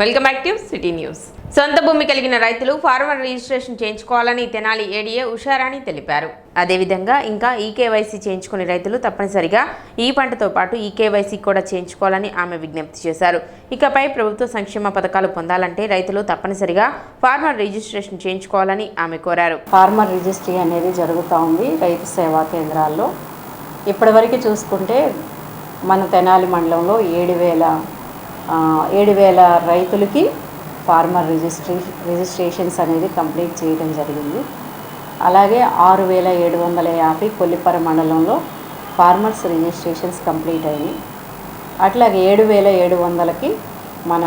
Welcome back to city news. సొంత భూమి కలిగిన రైతులు ఫార్మర్ రిజిస్ట్రేషన్ చేయించుకోవాలని తెనాలి ఏడీఏ ఉషారాణి తెలిపారు. అదేవిధంగా ఇంకా ఈకేవైసీ చేయించుకునే రైతులు తప్పనిసరిగా ఈ పంటతో పాటు ఈకేవైసీ కూడా చేయించుకోవాలని ఆమె విజ్ఞప్తి చేశారు. ఇకపై ప్రభుత్వ సంక్షేమ పథకాలు పొందాలంటే రైతులు తప్పనిసరిగా ఫార్మర్ రిజిస్ట్రేషన్ చేయించుకోవాలని ఆమె కోరారు. ఫార్మర్ రిజిస్ట్రీ అనేది జరుగుతూ ఉంది రైతు సేవా కేంద్రాల్లో. ఇప్పటివరకు చూసుకుంటే మన తెనాలి మండలంలో 7,000 రైతులకి ఫార్మర్ రిజిస్ట్రేషన్స్ అనేది కంప్లీట్ చేయడం జరిగింది. అలాగే 6,750 కొల్లిపర మండలంలో ఫార్మర్స్ రిజిస్ట్రేషన్స్ కంప్లీట్ అయినాయి. అట్లాగే 7,700కి మన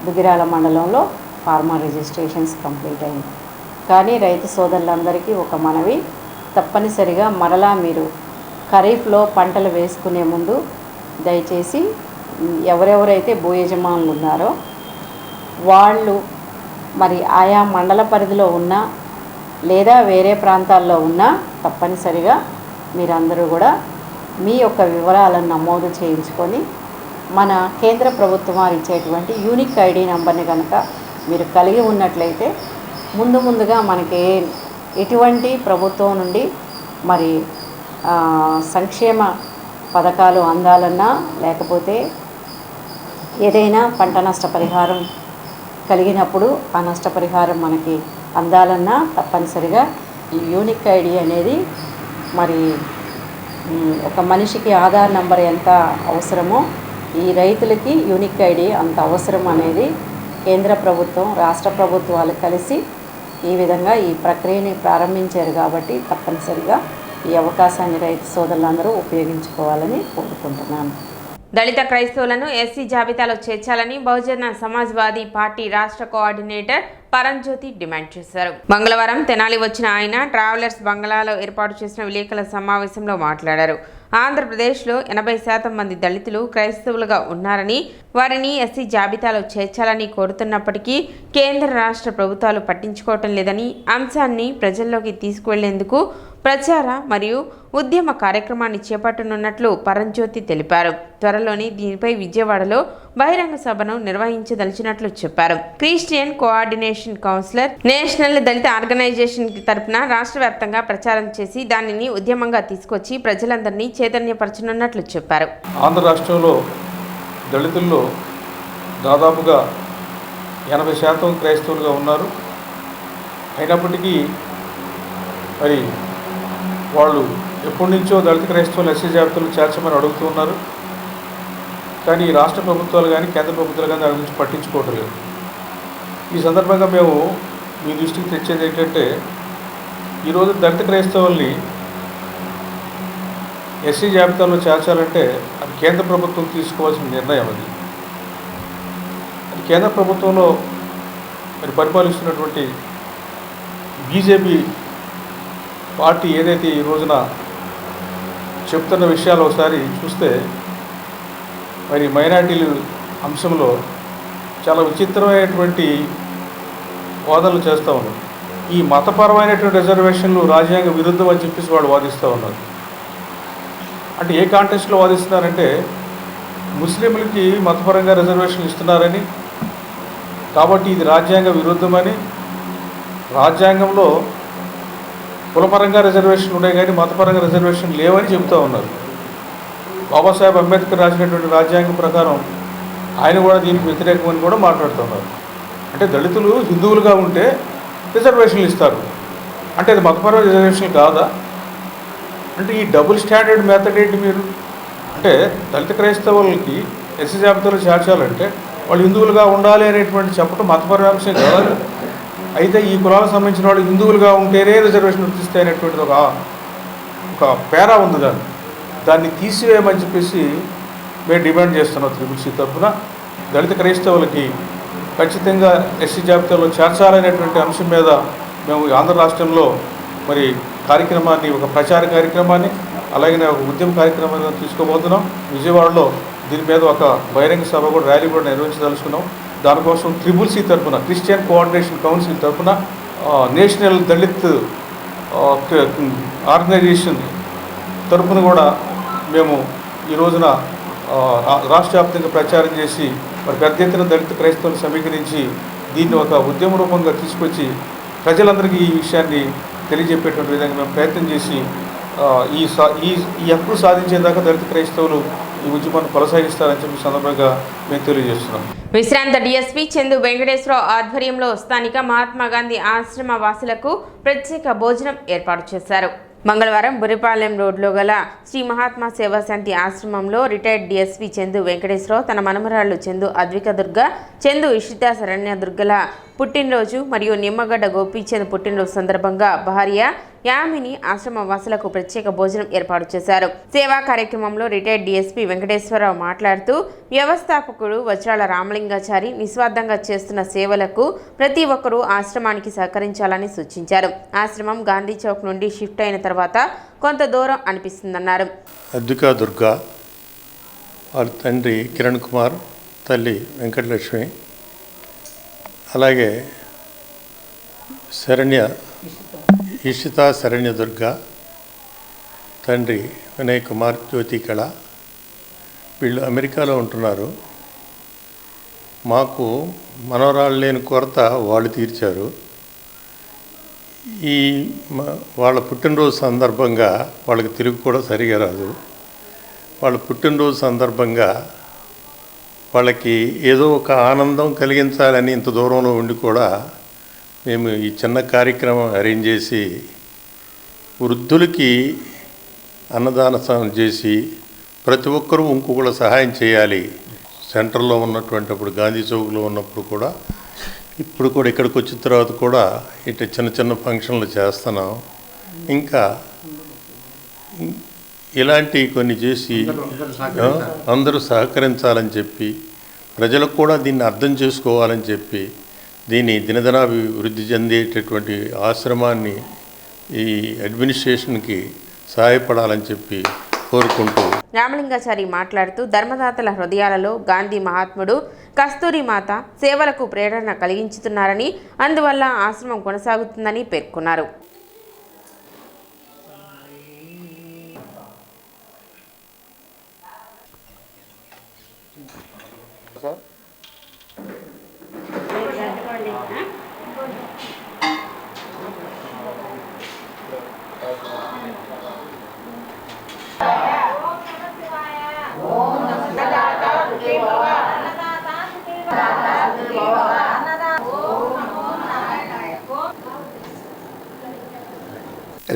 దుగిరాల మండలంలో ఫార్మర్ రిజిస్ట్రేషన్స్ కంప్లీట్ అయింది. కానీ రైతు సోదరులందరికీ ఒక మనవి, తప్పనిసరిగా మరలా మీరు ఖరీఫ్లో పంటలు వేసుకునే ముందు దయచేసి ఎవరెవరైతే భూ యజమానులు ఉన్నారో వాళ్ళు మరి ఆయా మండల పరిధిలో ఉన్నా లేదా వేరే ప్రాంతాల్లో ఉన్నా తప్పనిసరిగా మీరందరూ కూడా మీ యొక్క వివరాలను నమోదు చేయించుకొని మన కేంద్ర ప్రభుత్వం వారు ఇచ్చేటువంటి యూనిక్ ఐడి నెంబర్ని కనుక మీరు కలిగి ఉన్నట్లయితే ముందుగా మనకి ఎటువంటి ప్రభుత్వం నుండి మరి సంక్షేమ పథకాలు అందాలన్నా లేకపోతే ఏదైనా పంట నష్టపరిహారం కలిగినప్పుడు ఆ నష్టపరిహారం మనకి అందాలన్నా తప్పనిసరిగా ఈ యూనిక్ ఐడి అనేది మరి ఒక మనిషికి ఆధార్ నంబర్ ఎంత అవసరమో ఈ రైతులకి యూనిక్ ఐడి అంత అవసరం అనేది కేంద్ర ప్రభుత్వం రాష్ట్ర ప్రభుత్వాలు కలిసి ఈ విధంగా ఈ ప్రక్రియని ప్రారంభించారు. కాబట్టి తప్పనిసరిగా ఈ అవకాశాన్ని రైతు సోదరులందరూ ఉపయోగించుకోవాలని కోరుకుంటున్నాను. దళిత క్రైస్తవులను ఎస్సీ జాబితాలో చేర్చాలని బహుజన సమాజ్వాదీ పార్టీ రాష్ట్ర కోఆర్డినేటర్ పరంజ్యోతి డిమాండ్ చేశారు. మంగళవారం తెనాలి వచ్చిన ఆయన ట్రావెలర్స్ బంగ్లాలో ఏర్పాటు చేసిన విలేకరుల సమావేశంలో మాట్లాడారు. ఆంధ్రప్రదేశ్లో 80% మంది దళితులు క్రైస్తవులుగా ఉన్నారని, వారిని ఎస్సీ జాబితాలో చేర్చాలని కోరుతున్నప్పటికీ కేంద్ర రాష్ట్ర ప్రభుత్వాలు పట్టించుకోవటం లేదని, అంశాన్ని ప్రజల్లోకి తీసుకువెళ్లేందుకు ప్రచార మరియు ఉద్యమ కార్యక్రమాన్ని చేపట్టనున్నట్లు పరంజ్యోతి తెలిపారు. త్వరలోనే దీనిపై విజయవాడలో బహిరంగ సభను నిర్వహించదలిచినట్లు చెప్పారు. క్రిస్టియన్ కోఆర్డినేషన్ కౌన్సిలర్ నేషనల్ దళిత ఆర్గనైజేషన్ తరపున రాష్ట్ర వ్యాప్తంగా ప్రచారం చేసి దానిని ఉద్యమంగా తీసుకొచ్చి ప్రజలందరినీ చైతన్యపరచనున్నట్లు చెప్పారు. ఆంధ్ర రాష్ట్రంలో దళితుల్లో దాదాపుగా 80% క్రైస్తవులుగా ఉన్నారు. అయినప్పటికీ మరి వాళ్ళు ఎప్పటి నుంచో దళిత క్రైస్తవులు ఎస్సీ జాబితాలో చేర్చమని అడుగుతూ ఉన్నారు. కానీ రాష్ట్ర ప్రభుత్వాలు కానీ కేంద్ర ప్రభుత్వాలు కానీ దాని గురించి పట్టించుకోవటం లేదు. ఈ సందర్భంగా మేము మీ దృష్టికి తెచ్చేది ఏంటంటే, ఈరోజు దళిత క్రైస్తవుల్ని ఎస్సీ జాబితాలో చేర్చాలంటే అది కేంద్ర ప్రభుత్వం తీసుకోవాల్సిన నిర్ణయం. అది కేంద్ర ప్రభుత్వంలో మరి పరిపాలిస్తున్నటువంటి బీజేపీ పార్టీ ఏదైతే ఈ రోజున చెప్తున్న విషయాలు ఒకసారి చూస్తే మరి మైనారిటీల అంశంలో చాలా విచిత్రమైనటువంటి వాదనలు చేస్తూ ఉన్నారు. ఈ మతపరమైనటువంటి రిజర్వేషన్లు రాజ్యాంగ విరుద్ధం అని చెప్పేసి వాళ్ళు వాదిస్తూ ఉన్నారు. అంటే ఏ కాంటెక్స్ట్లో వాదిస్తున్నారంటే, ముస్లింలకి మతపరంగా రిజర్వేషన్లు ఇస్తున్నారని, కాబట్టి ఇది రాజ్యాంగ విరుద్ధమని, రాజ్యాంగంలో కులపరంగా రిజర్వేషన్లు ఉన్నాయి కానీ మతపరంగా రిజర్వేషన్ లేవని చెబుతూ ఉన్నారు. బాబాసాహెబ్ అంబేద్కర్ రాసినటువంటి రాజ్యాంగం ప్రకారం ఆయన కూడా దీనికి వ్యతిరేకమని కూడా మాట్లాడుతున్నారు. అంటే దళితులు హిందువులుగా ఉంటే రిజర్వేషన్లు ఇస్తారు అంటే అది మతపరమైన రిజర్వేషన్లు కాదా? అంటే ఈ డబుల్ స్టాండర్డ్ మెథడ్ ఏంటి మీరు? అంటే దళిత క్రైస్తవులకి ఎస్సీ జాబితాలో చేర్చాలంటే వాళ్ళు హిందువులుగా ఉండాలి అనేటువంటి చెప్పడం మతపరమైన అంశం కాదు. అయితే ఈ కులాలకు సంబంధించిన వాళ్ళు హిందువులుగా ఉంటేనే రిజర్వేషన్ వర్తిస్తే అనేటువంటిది ఒక పేరా ఉంది. దాన్ని తీసివేయమని చెప్పేసి మేము డిమాండ్ చేస్తున్నాం. త్రిపుల్ తరఫున దళిత క్రైస్తవులకి ఖచ్చితంగా ఎస్సీ జాబితాలో చేర్చాలనేటువంటి అంశం మీద మేము ఆంధ్ర రాష్ట్రంలో మరి కార్యక్రమాన్ని, ఒక ప్రచార కార్యక్రమాన్ని, అలాగే ఒక ఉద్యమ కార్యక్రమాన్ని తీసుకోబోతున్నాం. విజయవాడలో దీని మీద ఒక బహిరంగ సభ కూడా, ర్యాలీ కూడా నిర్వహించదలుచుకున్నాం. దానికోసం త్రిపుల్ తరఫున, క్రిస్టియన్ కోఆర్డినేషన్ కౌన్సిల్ తరఫున, నేషనల్ దళిత్ ఆర్గనైజేషన్ తరఫున కూడా మేము ఈ రోజున రాష్ట్ర వ్యాప్తంగా ప్రచారం చేసి మరి పెద్ద ఎత్తున దళిత క్రైస్తవులు సమీకరించి దీన్ని ఒక ఉద్యమ రూపంగా తీసుకొచ్చి ప్రజలందరికీ ఈ విషయాన్ని తెలియజెప్పేటువంటి విధంగా మేము ప్రయత్నం చేసి ఈ హక్కు సాధించేదాకా దళిత క్రైస్తవులు ఈ ఉద్యమాన్ని కొనసాగిస్తారని చెప్పి సందర్భంగా మేము తెలియజేస్తున్నాం. విశ్రాంత డిఎస్పీ చందు వెంకటేశ్వరరావు ఆధ్వర్యంలో స్థానిక మహాత్మా గాంధీ ఆశ్రమ వాసులకు ప్రత్యేక భోజనం ఏర్పాటు చేశారు. మంగళవారం బురిపాలెం రోడ్లో గల శ్రీ మహాత్మా సేవాశాంతి ఆశ్రమంలో రిటైర్డ్ డిఎస్పీ చందు వెంకటేశ్వరరావు తన మనమరాళ్లు చందు అద్విక దుర్గ, చందు ఇషిత శరణ్య దుర్గల పుట్టినరోజు మరియు నిమ్మగడ్డ గోపీచంద్ పుట్టినరోజు సందర్భంగా భార్య యామిని ఆశ్రమ వాసులకు ప్రత్యేక భోజనం ఏర్పాటు చేశారు. సేవా కార్యక్రమంలో రిటైర్డ్ డిఎస్పీ వెంకటేశ్వరరావు మాట్లాడుతూ వ్యవస్థాపకుడు వజ్రాల రామలింగాచారి నిస్వార్థంగా చేస్తున్న సేవలకు ప్రతి ఒక్కరూ ఆశ్రమానికి సహకరించాలని సూచించారు. ఆశ్రమం గాంధీ చౌక్ నుండి షిఫ్ట్ అయిన తర్వాత కొంత దూరం అనిపిస్తుందన్నారు. అద్వికా దుర్గా, వాళ్ళ తండ్రి కిరణ్ కుమార్, తల్లి వెంకటలక్ష్మి, అలాగే ఇషిత శరణ్య దుర్గా, తండ్రి వినయ్ కుమార్, జ్యోతి కళ, వీళ్ళు అమెరికాలో ఉంటున్నారు. మాకు మనవరాళ్ళు లేని కొరత వాళ్ళు తీర్చారు. వాళ్ళ పుట్టినరోజు సందర్భంగా, వాళ్ళకి తెలుగు కూడా సరిగా రాదు, వాళ్ళ పుట్టినరోజు సందర్భంగా వాళ్ళకి ఏదో ఒక ఆనందం కలిగించాలని ఇంత దూరంలో ఉండి కూడా మేము ఈ చిన్న కార్యక్రమం అరేంజ్ చేసి వృద్ధులకి అన్నదానం చేసి ప్రతి ఒక్కరూ ఇంకొకరు సహాయం చేయాలి. సెంటర్లో ఉన్నటువంటి అప్పుడు గాంధీ చౌక్లో ఉన్నప్పుడు కూడా, ఇప్పుడు కూడా ఇక్కడికి వచ్చిన తర్వాత కూడా ఇట్లా చిన్న చిన్న ఫంక్షన్లు చేస్తున్నాం. ఇంకా ఇలాంటివి కొన్ని చేసి అందరూ సహకరించాలని చెప్పి, ప్రజలకు కూడా దీన్ని అర్థం చేసుకోవాలని చెప్పి, దీన్ని దినదినాభివృద్ధి చెందేటటువంటి ఆశ్రమాన్ని ఈ అడ్మినిస్ట్రేషన్కి సహాయపడాలని చెప్పి కోరుకుంటూ రామలింగాచారి మాట్లాడుతూ ధర్మదాతల హృదయాలలో గాంధీ మహాత్ముడు, కస్తూరి మాత సేవలకు ప్రేరణ కలిగించుతున్నారని, అందువల్ల ఆశ్రమం కొనసాగుతుందని పేర్కొన్నారు.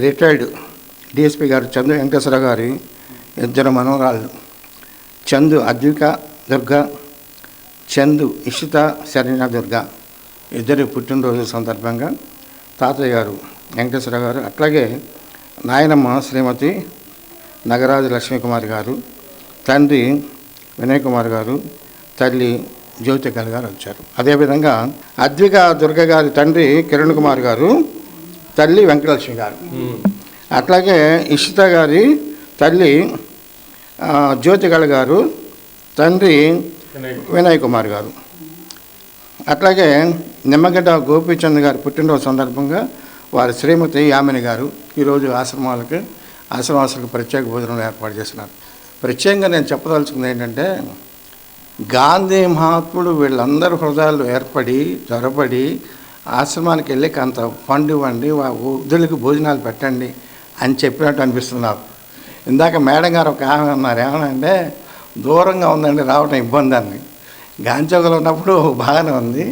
రిటైర్డ్ డిఎస్పీ గారు చందు వెంకటేశ్వరరావు గారి ఇద్దరు మనవరాళ్ళు చందు అద్విక దుర్గా, చందు ఇషిత శరణ్య దుర్గా ఇద్దరు పుట్టినరోజు సందర్భంగా తాతయ్య గారు వెంకటేశ్వరరావు గారు, అట్లాగే నాయనమ్మ శ్రీమతి నగరాజు లక్ష్మీకుమారి గారు, తండ్రి వినయ్ కుమార్ గారు, తల్లి జ్యోతికల్ గారు వచ్చారు. అదేవిధంగా అద్విక దుర్గ గారి తండ్రి కిరణ్ కుమార్ గారు, తల్లి వెంకటలక్ష్మి గారు, అట్లాగే ఇషిత గారి తల్లి జ్యోతికళ గారు, తండ్రి వినయ్ కుమార్ గారు, అట్లాగే నిమ్మగడ్డ గోపీచంద్ గారి పుట్టినరోజు సందర్భంగా వారి శ్రీమతి యామిని గారు ఈరోజు ఆశ్రమవాసులకు ప్రత్యేక భోజనం ఏర్పాటు చేస్తున్నారు. ప్రత్యేకంగా నేను చెప్పదలుచుకుంది ఏంటంటే, గాంధీ మహాత్ముడు వీళ్ళందరూ హృదయాలు ఏర్పడి త్వరపడి ఆశ్రమానికి వెళ్ళి కొంత ఫండ్ ఇవ్వండి, వృద్ధులకు భోజనాలు పెట్టండి అని చెప్పినట్టు అనిపిస్తుంది నాకు. ఇందాక మేడం గారు ఒక ఆమె అన్నారు, ఏమనంటే దూరంగా ఉందండి రావడం ఇబ్బంది అని. గాంచౌకలో ఉన్నప్పుడు బాగానే ఉంది,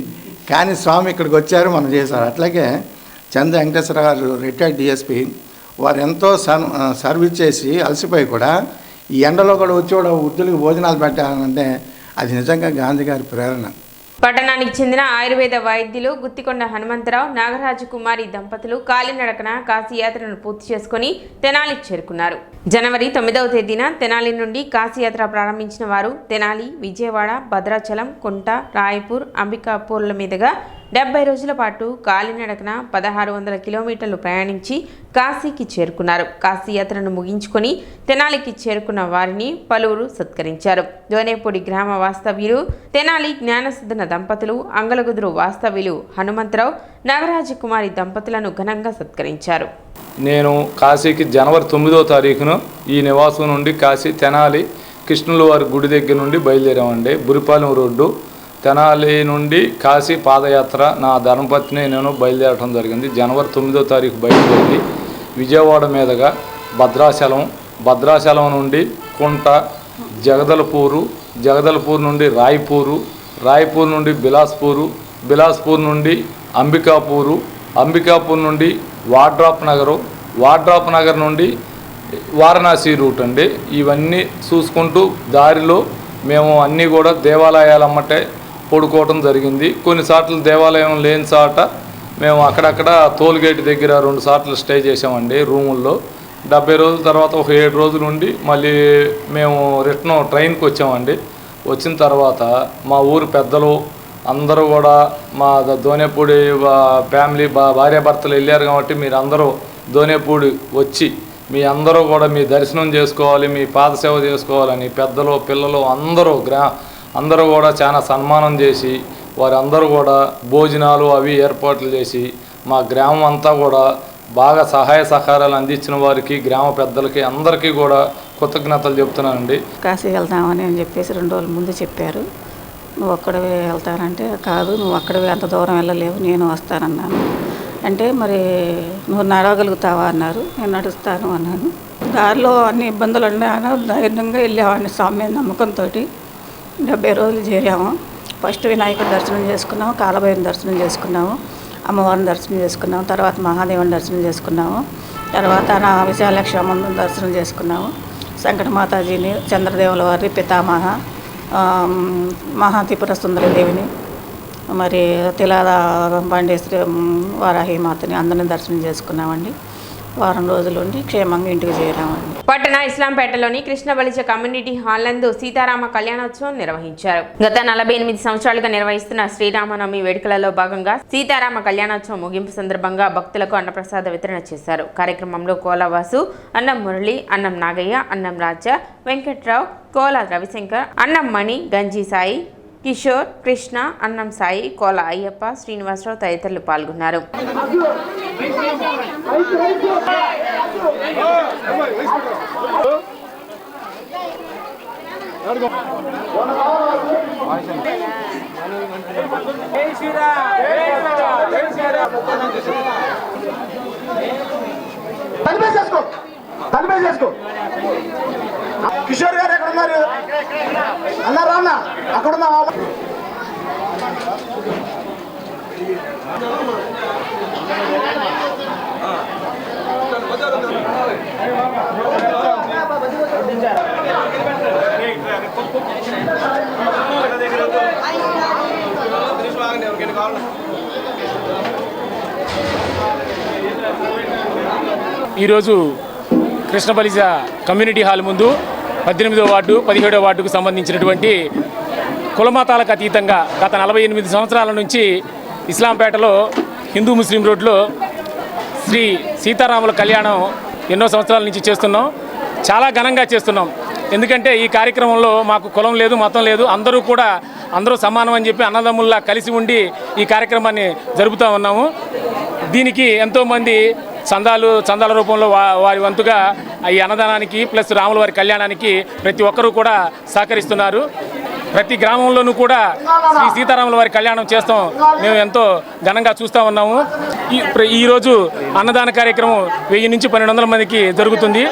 కానీ స్వామి ఇక్కడికి వచ్చారు, మనం చేశారు. అట్లాగే చంద్ర వెంకటేశ్వర గారు రిటైర్డ్ డిఎస్పీ, వారు ఎంతో సర్వీస్ చేసి అలసిపోయి కూడా ఈ ఎండలో కూడా వచ్చి కూడా వృద్ధులకు భోజనాలు పెట్టాలంటే అది నిజంగా గాంధీ గారి ప్రేరణ. పట్టణానికి చెందిన ఆయుర్వేద వైద్యులు గుత్తికొండ హనుమంతరావు, నాగరాజు కుమారి దంపతులు కాలినడకన కాశీయాత్రను పూర్తి చేసుకుని తెనాలికి చేరుకున్నారు. జనవరి 9వ తేదీన తెనాలి నుండి కాశీయాత్ర ప్రారంభించిన వారు తెనాలి, విజయవాడ, భద్రాచలం, కుంట, రాయపూర్, అంబికాపూర్ల మీదుగా 70 రోజుల పాటు కాలినడకన 1600 కిలోమీటర్లు ప్రయాణించి కాశీకి చేరుకున్నారు. కాశీయాత్రను ముగించుకొని తెనాలికి చేరుకున్న వారిని పలువురు సత్కరించారు. దోనేపూడి గ్రామ వాస్తవ్యులు తెనాలి జ్ఞానసుధన దంపతులు, అంగలగుదురు వాస్తవ్యులు హనుమంతరావు, నాగరాజ కుమారి దంపతులను ఘనంగా సత్కరించారు. నేను కాశీకి జనవరి 9వ తారీఖున ఈ నివాసం నుండి కాశీ తెనాలి కృష్ణుల వారి గుడి దగ్గర నుండి బయలుదేరామండి. బురిపాలెం రోడ్డు తెనాలి నుండి కాశీ పాదయాత్ర నా ధర్మపత్ని నేను బయలుదేరడం జరిగింది. జనవరి 9వ తారీఖు బయలుదేరి విజయవాడ మీదుగా భద్రాచలం నుండి కుంట, జగదలపూరు నుండి రాయ్పూర్ నుండి బిలాస్పూర్ నుండి అంబికాపూర్ నుండి వాడ్రాప్ నగర్ నుండి వారణాసి రూట్ అండి. ఇవన్నీ చూసుకుంటూ దారిలో మేము అన్నీ కూడా దేవాలయాలమ్మటే పడుకోవటం జరిగింది. కొన్నిసార్లు దేవాలయం లేని చాట మేము అక్కడక్కడ టోల్గేట్ దగ్గర 2 సార్లు స్టే చేసామండి రూముల్లో. 70 రోజుల తర్వాత ఒక 7 రోజులు ఉండి మళ్ళీ మేము రిటర్న్ ట్రైన్కి వచ్చామండి. వచ్చిన తర్వాత మా ఊరు పెద్దలు అందరూ కూడా మా దోనేపూడి ఫ్యామిలీ భార్యాభర్తలు వెళ్ళారు కాబట్టి మీరు అందరూ దోనేపూడి వచ్చి మీ అందరూ కూడా మీ దర్శనం చేసుకోవాలి, మీ పాదసేవ చేసుకోవాలని పెద్దలు పిల్లలు అందరూ కూడా చాలా సన్మానం చేసి వారందరూ కూడా భోజనాలు అవి ఏర్పాట్లు చేసి మా గ్రామం అంతా కూడా బాగా సహాయ సహకారాలు అందించిన వారికి గ్రామ పెద్దలకి అందరికీ కూడా కృతజ్ఞతలు చెప్తున్నానండి. కాశీ వెళ్తామని అని చెప్పేసి 2 రోజుల ముందు చెప్పారు. నువ్వు ఒక్కడవే వెళ్తానంటే కాదు, నువ్వు ఒక్కడవే అంత దూరం వెళ్ళలేవు, నేను వస్తానన్నాను. అంటే మరి నువ్వు నడవగలుగుతావా అన్నారు. నేను నడుస్తాను అన్నాను. దారిలో అన్ని ఇబ్బందులు ఉన్నాయని ధైర్యంగా వెళ్ళామండి. స్వామి నమ్మకంతో 70 రోజులు చేరాము. ఫస్ట్ వినాయకుడి దర్శనం చేసుకున్నాము, కాలభైరవుని దర్శనం చేసుకున్నాము, అమ్మవారిని దర్శనం చేసుకున్నాము, తర్వాత మహాదేవుని దర్శనం చేసుకున్నాము, తర్వాత నా విశాలక్షమ్మని దర్శనం చేసుకున్నాము, సంకటమాతాజీని, చంద్రదేవుల వారి పితామహ మహాత్రిపుర సుందరదేవిని, మరి తిలాద బండేశ్వరి వారాహిమాతని అందరిని దర్శనం చేసుకున్నామండి. వారం రోజులు ఉండి క్షేమంగా ఇంటికి చేరామండి. పట్టణ ఇస్లాంపేటలోని కృష్ణ బలిజ కమ్యూనిటీ హాల్ నందు సీతారామ కళ్యాణోత్సవం నిర్వహించారు. గత 48 సంవత్సరాలుగా నిర్వహిస్తున్న శ్రీరామనవమి వేడుకలలో భాగంగా సీతారామ కళ్యాణోత్సవం ముగింపు సందర్భంగా భక్తులకు అన్నప్రసాద వితరణ చేశారు. కార్యక్రమంలో కోలవాసు, అన్నం మురళి, అన్నం నాగయ్య, అన్నం రాజా, వెంకట్రావు, కోల రవిశంకర్, అన్నం మణి, గంజి సాయి, కిషోర్, కృష్ణ, అన్నం సాయి, కోల అయ్యప్ప, శ్రీనివాసరావు తదితరులు పాల్గొన్నారు. కిషోర్ గారు ఎక్కడ ఉన్నారు అన్నారా అన్న అక్కడ ఉన్నా ఈరోజు కృష్ణ బలిజ కమ్యూనిటీ హాల్ ముందు 18వ వార్డు 17వ వార్డుకు సంబంధించినటువంటి కులమతాలకు అతీతంగా గత 48 సంవత్సరాల నుంచి ఇస్లాంపేటలో హిందూ ముస్లిం రోడ్లో శ్రీ సీతారాముల కళ్యాణం ఎన్నో సంవత్సరాల నుంచి చేస్తున్నాం. చాలా ఘనంగా చేస్తున్నాం. ఎందుకంటే ఈ కార్యక్రమంలో మాకు కులం లేదు, మతం లేదు, అందరూ సమానం అని చెప్పి అన్నదమ్ముల్లా కలిసి ఉండి ఈ కార్యక్రమాన్ని జరుపుతూ ఉన్నాము. దీనికి ఎంతోమంది చందాల రూపంలో వారి వంతుగా ఈ అన్నదానానికి ప్లస్ రాముల వారి కళ్యాణానికి ప్రతి ఒక్కరూ కూడా సహకరిస్తున్నారు. ప్రతి గ్రామంలోనూ కూడా శ్రీ సీతారాముల వారి కళ్యాణం చేస్తాం మేము ఎంతో ఘనంగా చూస్తూ ఉన్నాము. ఈరోజు అన్నదాన కార్యక్రమం 1000 నుంచి 1200 మందికి జరుగుతుంది.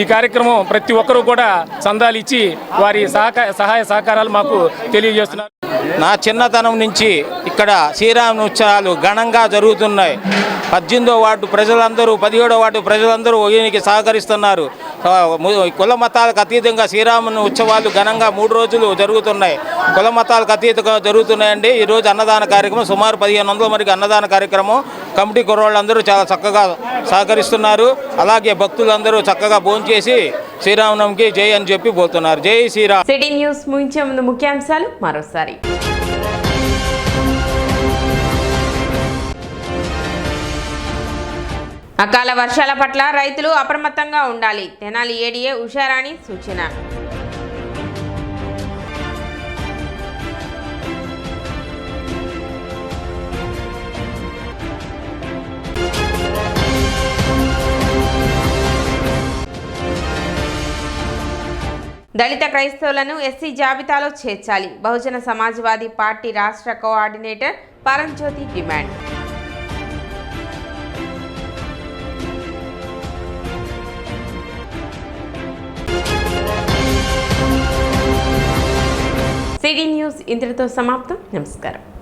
ఈ కార్యక్రమం ప్రతి ఒక్కరూ కూడా చందాలు ఇచ్చి వారి సహాయ సహకారాలు మాకు తెలియజేస్తున్నారు. నా చిన్నతనం నుంచి ఇక్కడ శ్రీరామ ఉత్సవాలు ఘనంగా జరుగుతున్నాయి. 18వ వార్డు ప్రజలందరూ 17వ వార్డు ప్రజలందరూ ఈయనకి సహకరిస్తున్నారు. కుల మతాలకు అతీతంగా శ్రీరాముని ఉత్సవాలు ఘనంగా 3 రోజులు జరుగుతున్నాయి. కుల మతాలకు అతీతంగా జరుగుతున్నాయండి. ఈరోజు అన్నదాన కార్యక్రమం సుమారు 1500 మందికి అన్నదాన కార్యక్రమం. కమిటీ కుర్రోళ్ళందరూ చాలా చక్కగా సహకరిస్తున్నారు. అలాగే భక్తులందరూ చక్కగా భోంచేసి శ్రీరామనవమికి జై అని చెప్పి పోతున్నారు. జై శ్రీరామ్. సిటీ న్యూస్ ముగించే ముందు ముఖ్యాంశాలు మరోసారి. అకాల వర్షాల పట్ల రైతులు అప్రమత్తంగా ఉండాలి. తెనాలి ఏడీఏ ఉషారాణి సూచన. దళిత క్రైస్తవులను ఎస్సీ జాబితాలో చేర్చాలి. బహుజన సమాజ్వాదీ పార్టీ రాష్ట్ర కోఆర్డినేటర్ పరంజ్యోతి డిమాండ్. సిటీ న్యూస్ ఇంతటితో సమాప్తం. నమస్కారం.